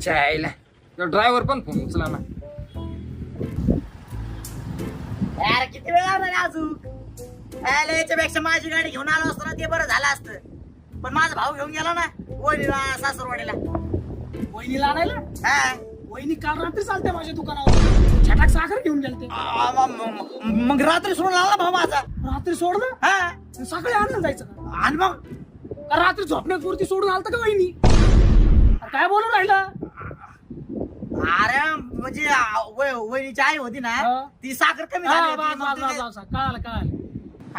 चायला तो ड्रायव्हर पण फोन उचला ना. यार किती वेळ लागला अजून? याच्यापेक्षा माझी गाडी घेऊन आलो असतो ना ते बरं झालं असतं. पण माझा भाऊ घेऊन गेला ना वहिनीला सासरवाडीला. वहिनीला आणायला? हा. वहिनी काल रात्री चालते माझ्या दुकानावर, छटाक साखर घेऊन गेलते. मग रात्री सोडून आला भाऊ माझा. रात्री सोडलं? हा. सकाळी आणायला जायचं का? आणि मग रात्री झोपण्यापुरती सोडून आलत का वहिनी? काय बोलून राहिला? अरे म्हणजे वहिनीची आई होती ना ती साखर कमी हा, झाली बस, होती. मग बस, ते- बस, बस, कळालं.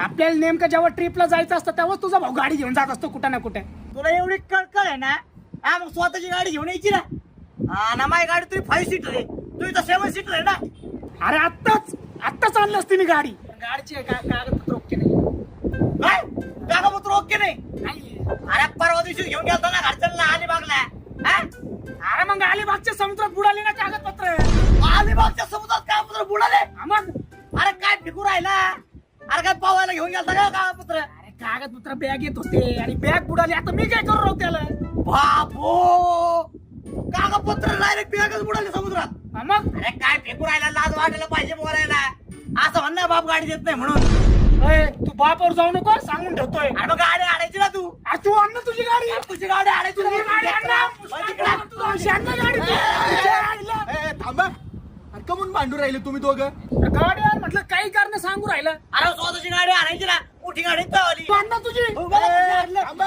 आपल्याला नेमकं जेव्हा ट्रिपला जायचं असतं तेव्हाच तुझा भाऊ गाडी घेऊन जात असतो कुठे ना कुठे. तुला एवढी कळकळ आहे ना, हा मग स्वतःची गाडी घेऊन यायची ना. ना माझी गाडी तुझी 5 सीटर आहे, तुझी तर 7 सीटर आहे ना. अरे आत्ताच आणली असती मी गाडी. गाडीची कागदपत्र ओके नाही. काय कागदपत्र ओके नाही? नाहीये. अरे परवा दिवशी घेऊन गेलता ना घरच्यांना अलिबागला. हा? अरे मग अलिबागच्या समुद्रात बुडाली ना कागदपत्र. अलिबागच्या समुद्रात कागदपत्र बुडाले. मग अरे काय फिकू राहिला? अरे काय पावायला घेऊन गेलता का कागदपत्र? अरे कागदपत्र बॅग येत होते आणि बॅग बुडाली. आता मी काय करू राहू त्याला? बापो कागदपत्र डायरेक्ट बॅगच बुडाले समुद्रात. मग अरे काय फेकू राहिला? लाज वाटायला पाहिजे बोलायला. असं म्हणणं बाप गाडी देत नाही म्हणून. तू बापावर जाऊ नको सांगून ठेवतोय. अरे मग गाडी आणायची ना तू. अरे तू आण ना तुझी गाडी. तुझी गाडी आणायची ना. तुझी गाडी आण ना. तुझी आण ना गाडी. तुझ्या आईला. थांबा. अरे कमून भांडू राहिले तुम्ही दोघं? गाडी आण म्हटलं काही कारण सांगू राहिलं. अरे स्वतःची गाडी आणायची ना. मोठी गाडी चालली. तू आण ना तुझी. थांबा.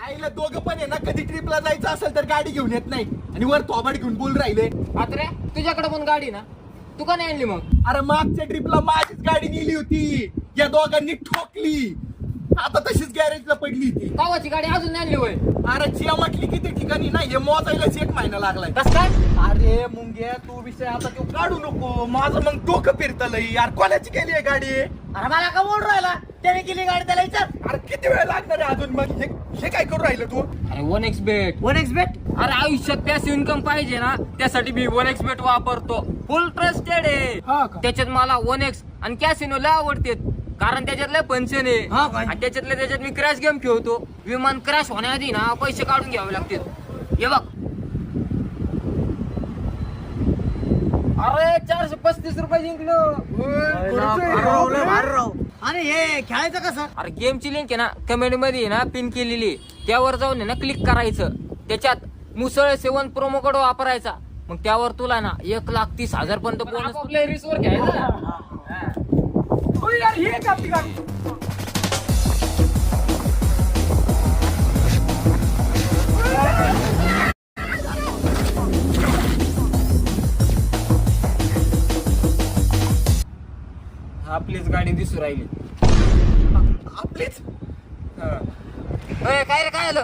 आईला दोघं पण आहे ना, कधी ट्रिपला जायचं असेल तर गाडी घेऊन येत नाही आणि वर थोबाड घेऊन बोल राहिले. अरे तुझ्याकडे पण गाडी ना, तू का नाही आणली मग? अरे मागच्या ट्रिपला माझीच गाडी नेली होती, या दोघांनी ठोकली. आता तशीच गॅरेजला पडली ती. गावाची गाडी अजून नाही आणली होय? अरे जिया म्हटली किती ठिकाणी ना, हे मोजायलाच 1 महिना लागलाय. कस काय? अरे मुंग्या तू विषय आता तो काढू नको, माझं मग डोकं फिरतलंय यार. कोणाची केली आहे गाडी? अरे मला का बोल राहिला? त्याने केली गाडी त्याला विचार. अरे किती वेळ लागणार आहे अजून? मग हे काय करू राहिलं तू? अरे 1xbet. 1xbet. अरे आयुष्यात पॅसिव्ह इन्कम पाहिजे ना, त्यासाठी मी 1xbet वापरतो. फुल ट्रस्टेड हा आहे. का? त्याच्यात मला 1x आणि कॅसिनो लय आवडते, कारण त्याच्यातले पंचन आहे. हा काय? आणि त्याच्यात मी क्रॅश गेम खेळतो. विमान क्रॅश होण्याआधी ना पैसे काढून घ्यावे लागतील. हे बघ, अरे 435 रुपये जिंकलो. आणि हे खेळायचं कसं? अरे गेमची लिंक आहे ना कमेंट मध्ये आहे ना पिन केलेली, त्यावर जाऊन आहे ना क्लिक करायचं. त्याच्यात मुसळ सेवन प्रोमो कोड वापरायचा. मग त्यावर तुला ना 1,30,000 पर्यंत बोनस आपल्या रिसवर घ्यायचा. यार हे का आपली गाडी? आपलीच गाडी दिसू राहिली. आपलीच काय रे, काय आलं?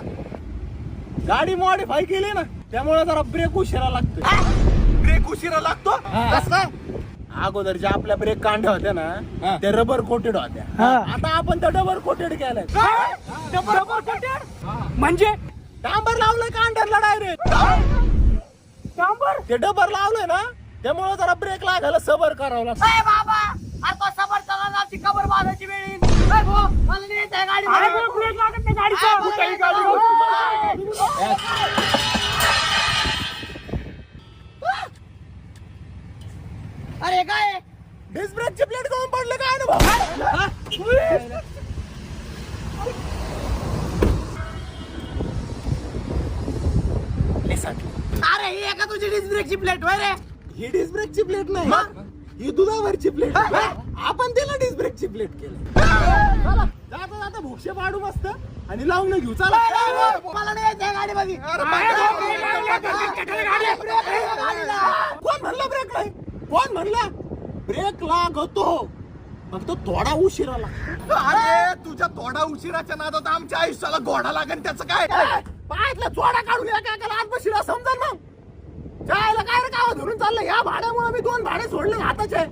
गाडी मॉडिफाय केली ना, त्यामुळे जरा ब्रेक उशिरा लागतो. ब्रेक उशिरा लागतो. कस काय? अगोदरच्या आपल्या ब्रेक कांड्या होत्या ना, त्या रबर कोटेड होत्या. आता आपण त्या डबल कोटेड केलाय. म्हणजे डांबर लावलंय कांड्याला डायरेक्ट. डांबर? ते डबर लावलंय ना, त्यामुळे जरा ब्रेक लागायला सबर करावं लागतं. अरे बाबा, अरे तो समोर चालला आमची कबर बांधायची वेळ येईल. अरे भाऊ, मला नाही यायचं आहे गाडी. अरे पण ब्रेक लागत नाही गाडीचा. कुठेही गाडी होती. अरे काय? डिस्क ब्रेकची प्लेट करून पडलं काय ना भाऊ? अरे ही एका तुझी डिस्क ब्रेकची प्लेट होय रे? ही डिस्क ब्रेकची प्लेट नाही, ही दुधावरची प्लेट. आपण तिला डिस्क ब्रेकची प्लेट केली. चला, जाता जाता भोक्षे पाडू मस्त आणि लावून घेऊ. चला. मला नाही यायचं आहे गाडीमध्ये. कोण म्हणलं ब्रेक नाही? कोण म्हणलं? ब्रेक लागतो, फक्त थोडा उशिरा लागतो. अरे तुझ्या थोडा उशिराच्या नादात आमच्या आयुष्याला घोडा लागेल. त्याचं काय? पायातला चोडा काढून एका आत बशीला समजा मग. जायला काय रे गावात धरून चाललं? या भाड्यामुळे मी 2 भाडे सोडले हाताचे.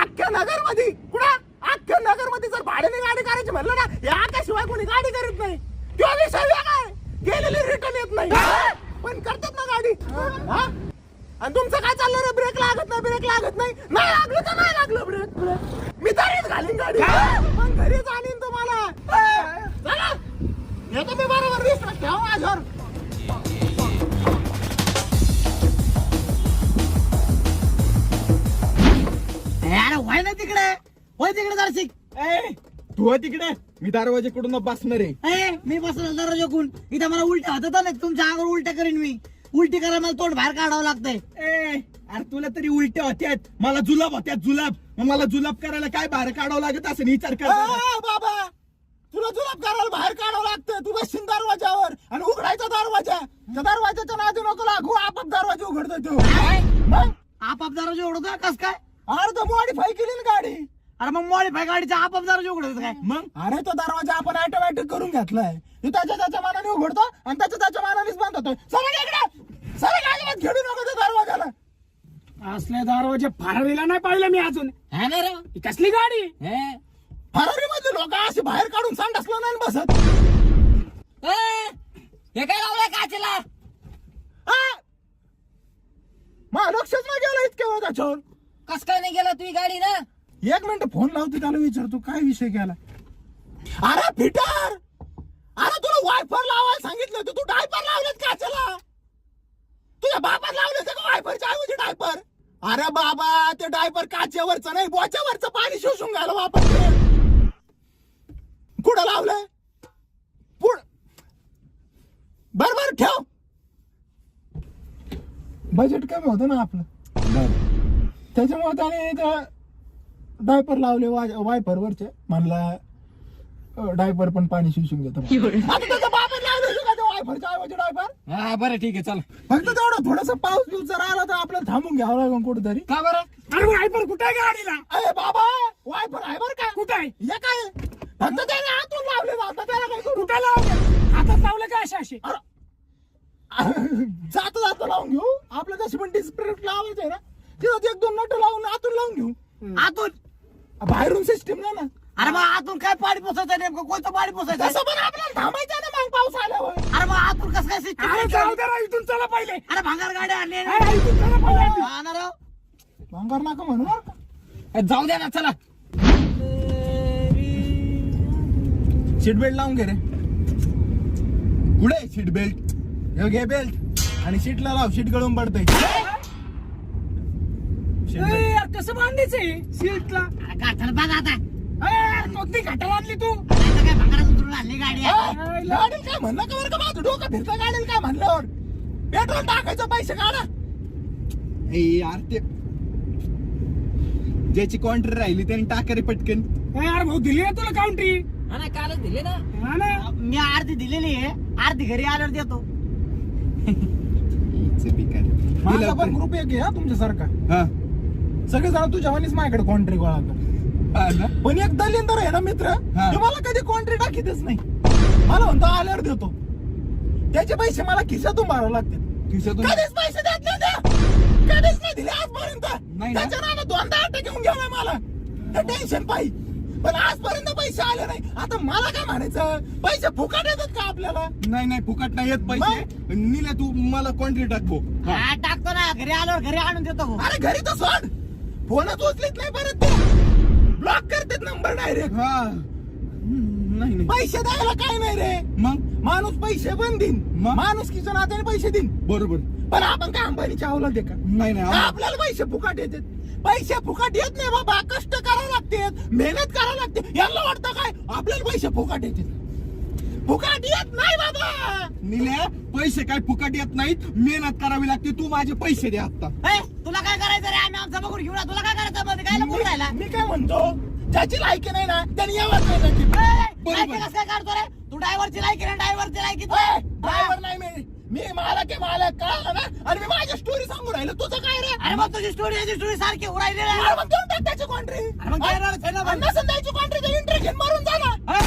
अख्ख्या नगर मध्ये अख्ख्या नगर मध्ये जर भाड्याने गाडी करायची म्हणलं ना, या आकाशिवाय कोणी गाडी करीत नाही. किंवा विषय काय गेलेली रिटर्न येत नाही, पण करतात ना गाडी. आणि तुमचं काय चाललं रे? ब्रेक लागत नाही, ब्रेक लागत नाही. नाही लागलं तर नाही लागलं ब्रेक. मी तरीच घालीन गाडी, पण घरीच आणीन तुम्हाला. चला येतो मी बरोबर. रिस्क ठेवा माझ्यावर. अरे व्हाय ना तिकडे, होय तिकडे दर्शिक. तू तिकडे, मी दरवाजेकडून बसणार आहे. मी बसलो दरवाजा कोण इथं, मला उलट्या होत ना, तुमच्या अंगावर उलट्या करीन मी. उलटी करायला मला तोंड बाहेर काढावं लागतंय. अरे तुला तरी उलट्या होत्यात, मला जुलाब होत्यात, जुलाब. मग मला जुलाब करायला काय बाहेर काढावं लागत असं विचार कर बाबा. तुला जुलाब करायला बाहेर काढावं लागतं. तू बसशील दरवाजावर आणि उघडायचा दरवाजा. त्या दरवाजाच्या नादी नको लागू, आपाप दरवाजा उघडतोय तू. मग आपाप दरवाजा उघडतो कस काय? अरे तो मॉडीफाय केली ना गाडी. अरे मग मॉडीफाय गाडीचा आपाप दरवाजा उघडतो काय? मग अरे तो दरवाजा आपण ऑटोमॅटिक करून घेतलाय. तू त्याच्या मानाने उघडतो आणि त्याच्या मानानेच बंद होतोय. सर अजिबात घेडू नको त्या दरवाजाला. असल्या दरवाजे फरारीला नाही पाहिलं मी अजून. हा ना रे. ही कसली गाडी? फरारी मध्ये लोक असे बाहेर काढून सांडसला नाही बसत. हे काय लावलंय काचेला? मग लक्षच नाही गेलं इतक्या वेळ त्याच्यावर. कस काय नाही गेला तुम्ही गाडी ना? 1 मिनिट फोन लावतो त्याला, विचारतो काय विषय केला. अरे फिटर, अरे तुला वायफर लावायला सांगितलं होतं, तू डायपर लावलेत काचेला. तुझ्या बापात लावले का वायफरच्या ऐवजी डायपर? अरे बाबा, ते डायपर काचेवरचं नाही, बोच्यावरचं पाणी शोषून घाल वापरते. कुठं लावलंय? बरोबर ठेव. बजेट कमी होतं ना आपलं, त्याच्यामुळे त्याने डायपर लावले वायपर वरचे. म्हणला डायपर पण पाणी शिवून घेतो. त्याच्या बापात लावले वायफरच्या ऐवजी डायपर. हा बरं ठीक आहे, चला. फक्त तेवढं थोडस पाऊस बिऊस जर आला तर आपल्याला थांबून घ्यावं लागेल कुठेतरी. का बरं? अरे वायपर कुठे आहे गाडीला? अरे बाबा, वायफर आहे बरं का? कुठे आहे? हे काय फक्त त्याने आतून लावले, आता त्याला काय करू? कुठे लावलं? हातात लावलं का असे? जाता जाता लावून घेऊ. आपलं जशी पण डिस्प्ले लावायचं आहे ना, तिथं 1-2 नट लावून आतून लावून घेऊ. आतून? बाहेरून सिस्टीम नाही ना. अरे मग आतून काय पाणी पोसायचं? नेमकं कोणतं पाणी पोसायचं? तसं पण आपल्याला थांबायचं ना मग पाऊस आल्यावर. अरे मग आतून कसं काय अरे सिस्टम? जाऊ दे रा, इथून चला पहिले. अरे भांगार गाड्या आणले अरे इथून चला पहिले. हा ना राव. भांगार नाका म्हणू बरं का. जाऊ द्या ना, चला. सीट बेल्ट लावून घे रे. कुठे सीट बेल्ट? घे बेल्ट आणि सीटला लाव, सीट गळून पडतंय. ए, यार, कसं बांधायचंय सीटला? गाठाला बघ आता. कोणती घाटाला आणली तू? आता काय भांगारात उतरून आणली गाडी आहे? गाडीला काय म्हणलं का बरं का? माझं डोकं फिरतं गाडीला काय म्हणल्यावर. पेट्रोल टाकायचं, पैसे काढा. यार ते ज्याची कॉन्ट्री राहिली त्याने टाका रे पटकन. यार भाऊ, दिली ना तुला काउंट्री? हा ना, कालच दिले ना. हा ना. मी अर्धी दिलेली आहे, अर्धी घरी आल्यावर देतो. माझा पण ग्रुप एक आहे तुमच्यासारखा. सगळे जण तुझ्या वाणीच माझ्याकडे कॉन्ट्री गोळा कर. पण एक दलिंदर आहे ना मित्र, ते मला कधी कॉन्ट्री टाकीतच नाही. मला म्हणतो आल्यावर देतो. त्याचे पैसे मला खिशातून भरावे लागतात. कधीच पैसे देत नाही ते. कधीच नाही दिले आजपर्यंत. त्याच्या नावानं 2दा अटक घेऊन गेला मला. टेन्शन पाहिजे, पण आजपर्यंत पैसे आले नाही. आता मला काय म्हणायचं, पैसे फुकट येतात का आपल्याला? नाही फुकट नाही येत पैसे. निल्या तू मला कॉन्ट्री टाकबो. हा टाकतो ना, घरी आल्यावर घरी आणून देतो. अरे घरी तर सोड, फोनच उचलीत नाही परत ते. ब्लॉक करतात नंबर डायरेक्ट. हा नाही पैसे द्यायला काय नाही रे. मग माणूस पैसे पण देईन, माणूस किचन नात्याने पैसे देईन. बरोबर. पण आपण काय अंबानीच्या अवलाद आहे का? नाही आपल्याला पैसे फुकट येतात. पैसे फुकट येत नाही बाबा, कष्ट करावं लागते, मेहनत करावं लागते. यांना वाटतं काय आपल्याला पैसे फुकट येतात? फुकट येत नाही बाबा. निल्या पैसे काय फुकट येत नाहीत, मेहनत करावी लागते. तू माझे पैसे दे आता. तुला काय करायचं रे? आम्ही आमचा बघून घेऊ ना. तुला काय करायचं? मध्ये काय बोलून राहिला? मी काय म्हणतो, ज्याची लायकी नाही ना त्यांनी यावंच नाही त्याची. लायकी कसं काय काढतो रे? तू ड्रायव्हरची लायकी ना, ड्रायव्हरची लायकी. ड्रायव्हर नाही मी मालक आहे, मालक कळलं ना. आणि मी माझी स्टोरी सांगू राहिलो, तुझं काय रे? अरे मग तुझी स्टोरी याची स्टोरी सारखी उरायली रे. अरे मग देऊन टाक त्याची कॉन्ट्री. मग काय येणारच आहे ना मग. नसेल द्यायची कॉन्ट्री तर इंटरी घेऊन मरून जा ना.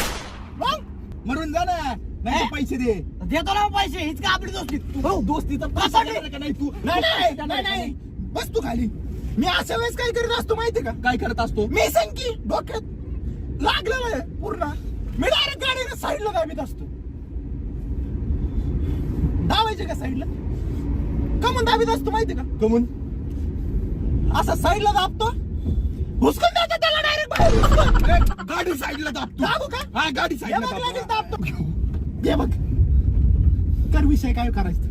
मग मरून जा ना, नाही पैसे दे. देतो ना मग पैसे. हीच का आपली दोस्ती? दोस्तीचा कसा पैसा का नाही तू? नाही बस तू खाली. मी अशा वेळेस काय करीत असतो माहिती का? काय करत असतो? मी संकी डोक्यात लागलेलं आहे पूर्ण. मी डायरेक्ट गाडीने साईडला दाबीत असतो. दाबायचे का साईडला? कमून दाबीत असतो माहिती का? कमून असा साईडला दाबतो, हुसकून द्यायचं त्याला डायरेक्ट बाहेर. गाडी साईडला दाबतो. दाबू का? हा गाडी हे साईडला बघ, लगेच दाबतो. दाबतो. हे बघ कर विषय काय करायचं.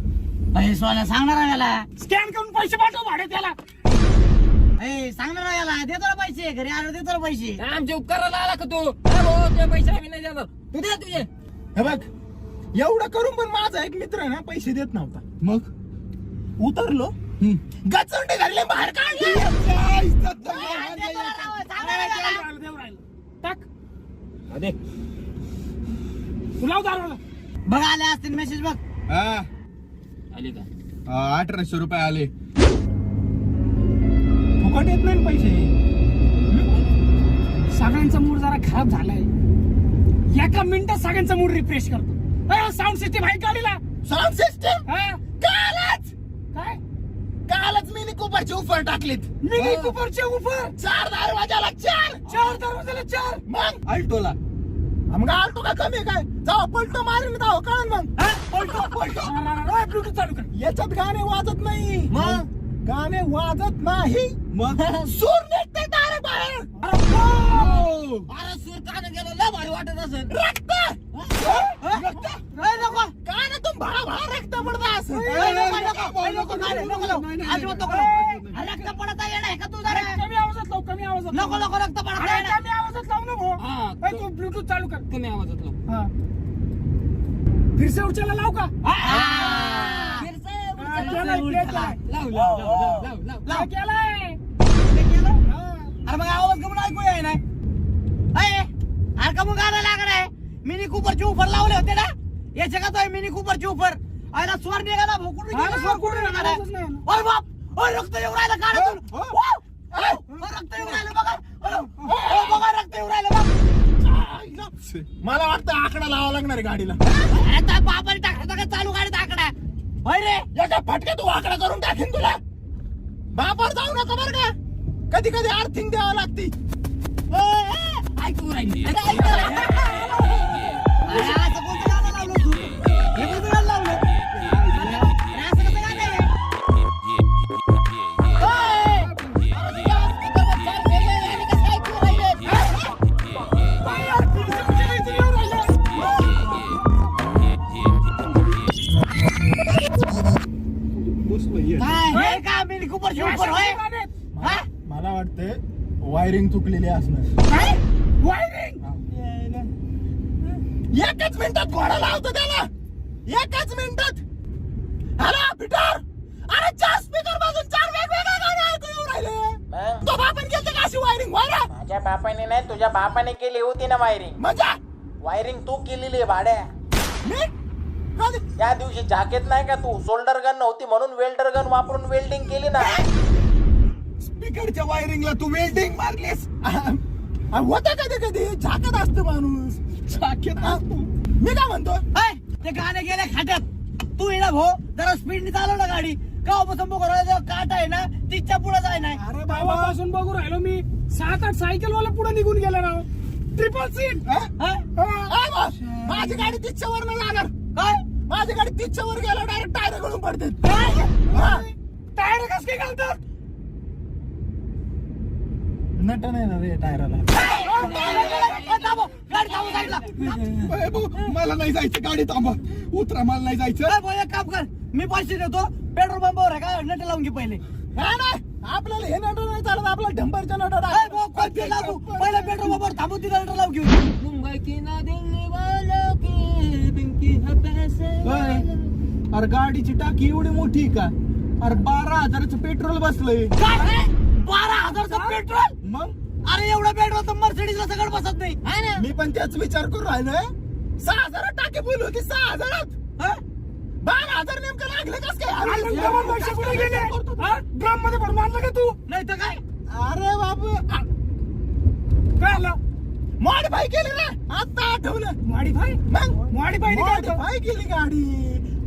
अरे सोन्या सांगणार आहे याला. स्कॅन करून पैसे पाठव भाडे त्याला. ए सांगणार आहे याला. देतो ना पैसे. घरी आलो देतो ना पैसे. आमच्या उपकाराला आला का तू? अरे भाऊ, तुझे पैसे आम्ही नाही देणार. तू दे तुझे. हे बघ एवढं करून पण माझा एक मित्र आहे ना पैसे देत नव्हता. मग उतरलो गचंडे घालले बाहेर काढले. देतो ना राव, सांगणार आहे याला. देव राहिलं. टाक. अरे तुला उधारवलं. बघ आले असतील मेसेज बघ. हा, आली का? 1800 रुपये आले. फुकट येत नाही ना पैसे. सगळ्यांचा मूड जरा खराब झालाय. एका मिनिटात सगळ्यांचा मूड रिफ्रेश करतो. साऊंड सिस्टीम आहे गाडीला. साऊंड सिस्टीम हा? काय कालच मिनी कुपरचे ऑफर टाकलीत. मिनी कुपरचे ऑफर. 4 दरवाजाला 4. 4 दरवाजाला 4. मग अल्टोला मग आलतो का कमी काय जाऊ पलटो मारून जाऊ कळण मग. पलटो ब्लूटूथ चालू कर. याच्यात गाणे वाजत नाही. मग गाणे वाजत नाही. मग सूर निघते तारे बाहेर. अरे सूर कान गेलो लय भारी वाटत असेल. रक्त रक्त नको कानातून भळा भळा रक्त पडत असं. रक्त पडता येणार का तू जरा. कमी आवाजात लाव. कमी आवाजात लाव. नको रक्त पडता अरे, येणार. कमी आवाजात लाव ना भाऊ. हा, तू ब्लूटूथ चालू कर. कमी आवाजात लाव. हा. फिर से उचला लाव का? लाव केलाय. अरे मग आवाज कमून ऐकू येई नाही. अरे का मग गाणं लागणार आहे. मिनी कुपरची ऑफर लावले होते ना. याचे का तो मिनी कुपरची ऑफर. अरे स्वर निघाला भाऊ कुठे हा, गेला स्वर स्वर कुठे कुठे निघाला. आवाजच नाही ना. अरे बाप अरे रक्त येऊ राहिलं कानातून. रक्त येऊ राहिलं बघा. बघा रक्त येऊ राहिलं बघ. मला वाटतं आकडा लावा लागणार आहे गाडीला. अरे त्या बापाने टाकायचा का चालू गाडीत आकडा. होय रे. याच्या फटके तू आकडा करून टाकीन तुला. बापावर जाऊ नका बरं का. कधी कधी आर्थिंग द्यावं लागती. ऐकू राहिली. अरे असं कोणतं गाणं लावलं तू. हे कोणतं गाणं लावलं. अरे असं कसं गाणं आहे. काय हे का मिनी कुपरची ऑफर होय. हा? मला वाटतंय वायरिंग चुकलेली असणार. काय? वायरिंग. एकच मिनिटात घोडा लावतो त्याला. एकच मिनिटात. Hello Peter. अरे 4 स्पीकर मधून 4 वेगवेगळे गाणे ऐकू येऊ राहिले. तो बापन गेलते का अशी वायरिंग व्हायला. माझ्या बापाने नाही तुझ्या बापाने केली होती ना वायरिंग. म्हणजे वायरिंग तू केलेली आहे भाड्या. मी कधी त्या दिवशी जाकेत नाही का तू शोल्डर गन नव्हती म्हणून वेल्डर गन वापरून वेल्डिंग केली ना. स्पीकरच्या वायरिंगला तू वेल्डिंग मारलीस. होतं कधी कधी झाकत असतो माणूस. झाकेत असतो. मी काय म्हणतो ते गाणे गेले खाट्यात. तू ये ना भाऊ जरा स्पीडने चालव ना गाडी. गावापासून बघ काट आहे ना तिच्या पुढे जाय नाही. अरे बाबा गावापासून बघू राहिलो मी. 7-8 सायकल वाला पुढे निघून गेला राव. Triple seat. माझी गाडी 30च्या वर नाही जाणार. काय माझी गाडी 30च्या वर गेला डायरेक्ट टायर गळून पडते. टायर कस काय घालतात. नट नाही ना रे टायराला. गाडी थांबव साईडला. ए भाऊ, मला नाही जायचं. गाडी थांबा. उतरा, मला नाही जायचं. एक काम कर मी पैसे देतो. पेट्रोल पंपावर आहे का नट लावून घे पहिले. नाही आपल्याला हे नट नाही चालत. आपल्याला ढंबरच्या नट लागू पहिला पेट्रोल पंपावर थांबू तिला नट लावून घेऊ. मुंबई की ना दिल्ली वालों की बिंकी है पैसे. अरे गाडीची टाकी एवढी मोठी का. अरे 12,000चं पेट्रोल बसलंय. 12,000चं पेट्रोल. मग अरे एवढं पेट्रोल तर मर्सिडीजला सगळं बसत नाही. आहे ना. मी पण त्याच विचार करून राहिलोय. 6,000 टाकी बोल होती. 6,000 12,000 नेमकं लागले कस काय. पैसे कुठे गेले. ड्रम मध्ये भरून आणलं का तू. नाही तर काय. अरे बाबू काय आलं. मॉडिफाय केली ना. आता आठवलं. मॉडिफाय. मग मॉडिफाय नाही काय. मॉडिफाय केली गाडी.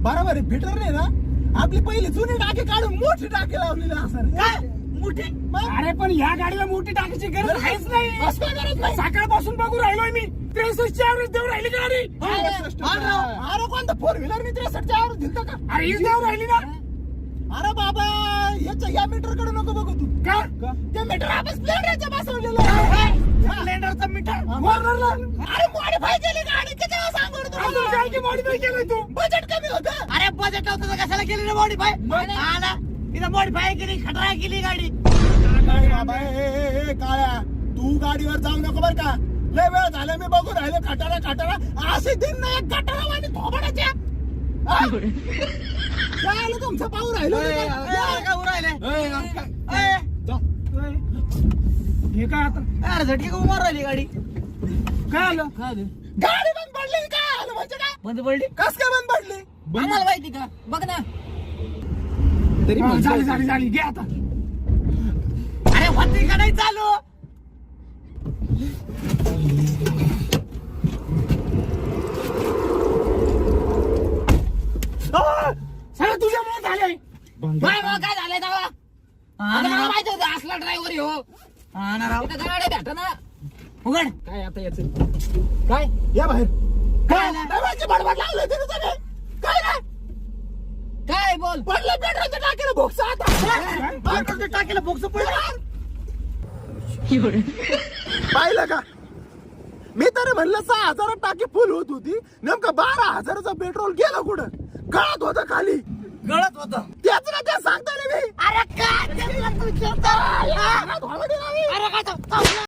बरोबर आहे. फिटर नाही ना. आपली पहिली जुनी टाकी काढून मोठी टाकी लावलेली असणार. काय मोठी. अरे पण ह्या गाडीला मोठी टाकीची गरज आहेच नाही. बस काय गरज नाही. सकाळपासून बघू राहिलोय मी. 63 ॲव्हरेज देऊ राहिली गाडी. अरे कोणतं 4 व्हीलर मी 63 च्या वर दिलतं का. अरे हीच देऊ राहिली ना. अरे बाबा या मीटर कडे नको बघू तू का ते मीटर आपण स्प्लेंडरचं बसवलेलं आहे. स्प्लेंडरचं मीटर वारणारला अरे मॉडीफाय केली गाडी किती वेळा सांगू रे तुला? काय मॉडिफाय केलंय तू बजेट कमी होतं. अरे बजेट होतं तर कशाला केली रे मॉडीफाय आला इथं मॉडीफाय केली खटरा केली गाडी अरे बाबा ए काळ्या तू गाडीवर जाऊ नको बर का. लय वेळ झालं मी बघू राहिलो खटारा असे दिन ना एक खटारा आणि थोबडाच्या काय आलं तुमचं पाहू राहिलो मी काय? काय उरायले हे काय आता अरे झटके उमार राहिली गाडी काय आलं गाडी बंद पडली काय आलं म्हणजे काय बंद पडली कस काय बंद पडली आम्हाला माहिती का बघ ना झाली घे आता अरे होती का नाही चालू सगळं तुझ्यामुळे झालंय काय मग काय झालंय तेव्हा आता मला माहिती होतं असला ड्रायव्हर हो इथं गाड्या भेटा ना उघड काय आता याच काय या बाहेर काय आलं? दरवाजे बडबड लागले तरी सगळे काय नाही काय बोल पडलं पेट्रोलच्या टाकीला भोगस आता पेट्रोलच्या टाकीला बोक्स पडलं पाहिलं का मी तरी म्हणलं 6,000 टाकी फुल होत होती नेमकं 12,000चं पेट्रोल गेलं कुठं गळत होतं खाली गळत होतं